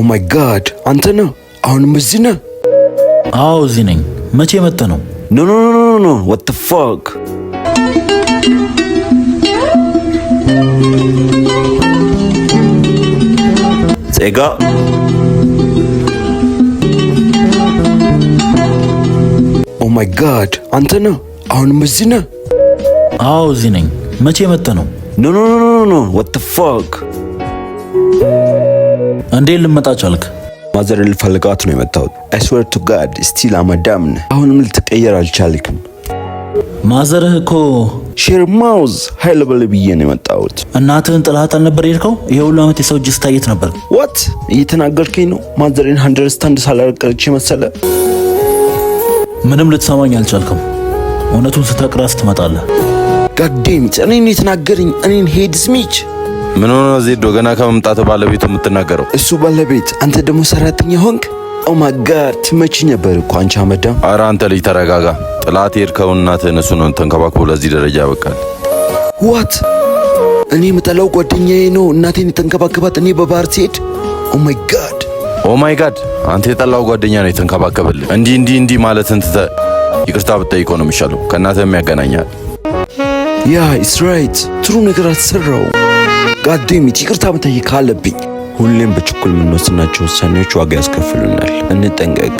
ኦ ማይ ጋድ አንተ ነህ? አሁንም እዚህ ነህ? አዎ እዚህ ነኝ። መቼ መጣ ነው? ኖ ኖ ኖ ኖ ኖ what the fuck ዜጋ ኦ ማይ ጋድ አንተ ነህ? አሁንም እዚህ ነህ? አዎ እዚህ ነኝ። መቼ መጣ ነው? ኖ ኖ ኖ ኖ ኖ what the fuck እንዴት ልመጣ ቻልክ? ማዘር ልፈልጋት ነው የመጣሁት። I swear to God still አመዳም ነህ። አሁንም ልትቀየር አልቻልክም። ማዘርህ እኮ ሼር ማውዝ ኃይለ በል ብዬ ነው የመጣሁት። እናትህን ጥላት አልነበር የሄድከው? ይሄ ሁሉ ዓመት የሰው እጅ ስታየት ነበር። what እየተናገርከኝ ነው? ማዘርን አንደርስታንድ ሳላረቀች መሰለ? ምንም ልትሰማኝ አልቻልክም። እውነቱን ስትነግራት ትመጣለህ። God damn it እኔን የተናገረኝ እኔን ሄድ ስሚች ምን ሆነ ዜዶ? ገና ከመምጣት ባለቤቱ የምትናገረው እሱ ባለቤት፣ አንተ ደግሞ ሰራተኛ ሆንክ። ኦ ማይ ጋድ ትመጪ ነበር እኮ አንቺ አመዳም። ኧረ አንተ ልጅ ተረጋጋ። ጥላት ሄድከው እናትህን እሱ ነው ተንከባክቦ ለዚህ ደረጃ ያበቃል። what እኔ የምጠላው ጓደኛዬ ነው እናቴን የተንከባከባት እኔ በባህር ስሄድ። ኦ ማይ ጋድ ኦ ማይ ጋድ አንተ የጠላው ጓደኛ ነው የተንከባከበልህ። እንዲህ ማለትን ትተህ ይቅርታ ብትጠይቀው ነው የሚሻለው። ከእናትህም ያገናኛል። ያ ኢትስ ራይት ጥሩ ነገር አትሰራው። God damn it ይቅርታ መጠየቅ አለብኝ። ሁሌም በችኩል የምንወስናቸው ውሳኔዎች ዋጋ ያስከፍሉናል። እንጠንቀቅ።